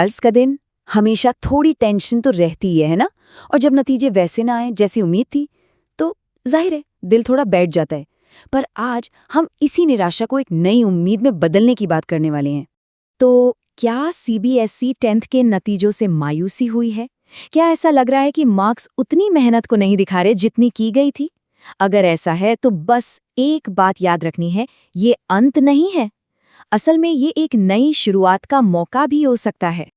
Results का दिन हमेशा थोड़ी टेंशन तो रहती ही है ना। और जब नतीजे वैसे ना आए जैसी उम्मीद थी तो जाहिर है दिल थोड़ा बैठ जाता है। पर आज हम इसी निराशा को एक नई उम्मीद में बदलने की बात करने वाले हैं। तो क्या सीबीएसई 10th के नतीजों से मायूसी हुई है? क्या ऐसा लग रहा है कि मार्क्स उतनी मेहनत को नहीं दिखा रहे जितनी की गई थी? अगर ऐसा है तो बस एक बात याद रखनी है, ये अंत नहीं है। असल में ये एक नई शुरुआत का मौका भी हो सकता है।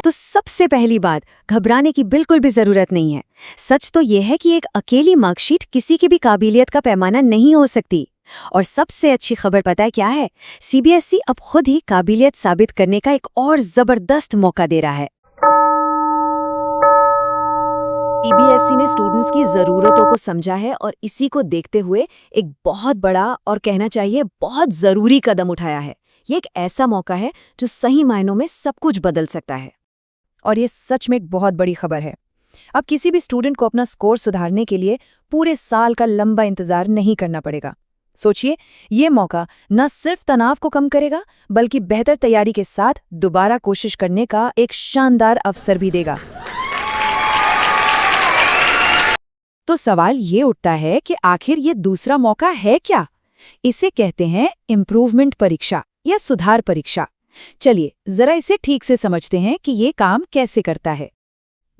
तो सबसे पहली बात, घबराने की बिल्कुल भी जरूरत नहीं है। सच तो यह है कि एक अकेली मार्कशीट किसी की भी काबिलियत का पैमाना नहीं हो सकती। और सबसे अच्छी खबर पता है क्या है? सीबीएसई अब खुद ही काबिलियत साबित करने का एक और जबरदस्त मौका दे रहा है। सीबीएसई ने स्टूडेंट्स की ज़रूरतों को समझा है और इसी को देखते हुए एक बहुत बड़ा और कहना चाहिए बहुत ज़रूरी कदम उठाया है। ये एक ऐसा मौका है जो सही मायनों में सब कुछ बदल सकता है। और ये सच में एक बहुत बड़ी खबर है। अब किसी भी स्टूडेंट को अपना स्कोर सुधारने के लिए पूरे साल का लंबा इंतजार नहीं करना पड़ेगा। सोचिए, ये मौका न सिर्फ तनाव को कम करेगा बल्कि बेहतर तैयारी के साथ दोबारा कोशिश करने का एक शानदार अवसर भी देगा। तो सवाल ये उठता है कि आखिर ये दूसरा मौका है क्या? इसे कहते हैं इम्प्रूवमेंट परीक्षा या सुधार परीक्षा। चलिए जरा इसे ठीक से समझते हैं कि ये काम कैसे करता है।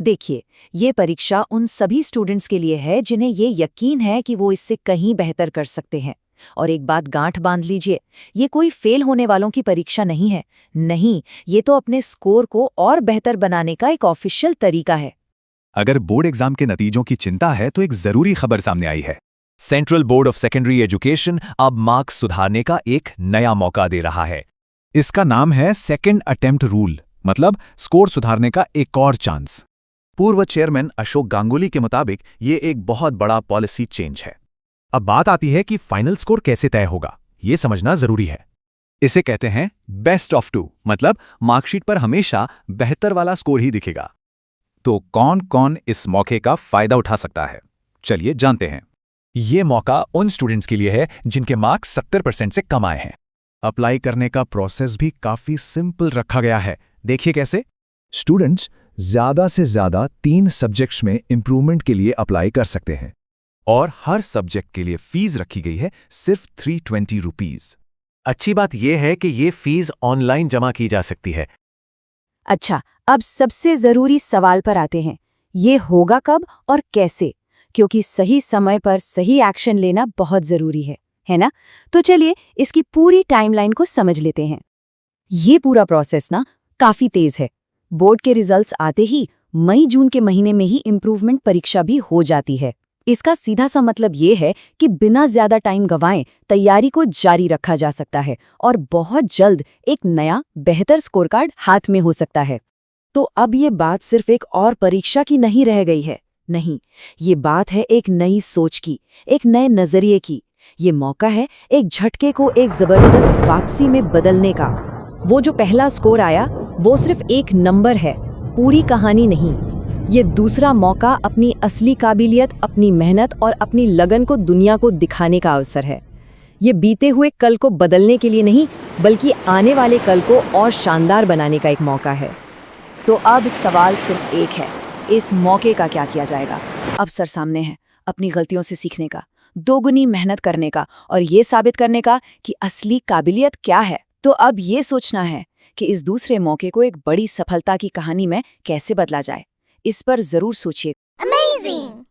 देखिए, ये परीक्षा उन सभी स्टूडेंट्स के लिए है जिन्हें ये यकीन है कि वो इससे कहीं बेहतर कर सकते हैं। और एक बात गांठ बांध लीजिए, ये कोई फेल होने वालों की परीक्षा नहीं है। नहीं, ये तो अपने स्कोर को और बेहतर बनाने का एक ऑफिशियल तरीका है। अगर बोर्ड एग्जाम के नतीजों की चिंता है तो एक जरूरी खबर सामने आई है। Central board of secondary education अब मार्क्स सुधारने का एक नया मौका दे रहा है। इसका नाम है सेकेंड अटेम्प्ट रूल, मतलब स्कोर सुधारने का एक और चांस। पूर्व चेयरमैन अशोक गांगुली के मुताबिक ये एक बहुत बड़ा पॉलिसी चेंज है। अब बात आती है कि फाइनल स्कोर कैसे तय होगा, ये समझना जरूरी है। इसे कहते हैं बेस्ट ऑफ 2, मतलब मार्कशीट पर हमेशा बेहतर वाला स्कोर ही दिखेगा। तो कौन कौन इस मौके का फायदा उठा सकता है, चलिए जानते हैं। ये मौका उन स्टूडेंट्स के लिए है जिनके मार्क्स 70% से कम आए हैं। अप्लाई करने का प्रोसेस भी काफी सिंपल रखा गया है। देखिए कैसे। स्टूडेंट्स ज्यादा से ज्यादा 3 सब्जेक्ट्स में इंप्रूवमेंट के लिए अप्लाई कर सकते हैं और हर सब्जेक्ट के लिए फीस रखी गई है सिर्फ 320 रुपीज। अच्छी बात यह है कि ये फीस ऑनलाइन जमा की जा सकती है। अच्छा, अब सबसे जरूरी सवाल पर आते हैं। ये होगा कब और कैसे? क्योंकि सही समय पर सही एक्शन लेना बहुत जरूरी है ना? तो चलिए इसकी पूरी टाइमलाइन को समझ लेते हैं। ये पूरा प्रोसेस ना काफी तेज है। बोर्ड के रिजल्ट्स आते ही मई-जून के महीने में ही इम्प्रूवमेंट परीक्षा भी हो जाती है। इसका सीधा सा मतलब ये है कि बिना ज्यादा टाइम गंवाए तैयारी को जारी रखा जा सकता है और बहुत जल्द एक नया बेहतर स्कोर कार्ड हाथ में हो सकता है। तो अब ये बात सिर्फ एक और परीक्षा की नहीं रह गई है। नहीं, ये बात है एक नई सोच की, एक नए नजरिए की। ये मौका है एक झटके को एक जबरदस्त वापसी में बदलने का। वो जो पहला स्कोर आया वो सिर्फ एक नंबर है, पूरी कहानी नहीं। ये दूसरा मौका अपनी असली काबिलियत, अपनी मेहनत और अपनी लगन को दुनिया को दिखाने का अवसर है। ये बीते हुए कल को बदलने के लिए नहीं बल्कि आने वाले कल को और शानदार बनाने का एक मौका है। तो अब सवाल सिर्फ एक है, इस मौके का क्या किया जाएगा? अवसर सामने है, अपनी गलतियों से सीखने का, दोगुनी मेहनत करने का और ये साबित करने का कि असली काबिलियत क्या है। तो अब ये सोचना है कि इस दूसरे मौके को एक बड़ी सफलता की कहानी में कैसे बदला जाए। इस पर जरूर सोचिए। Amazing!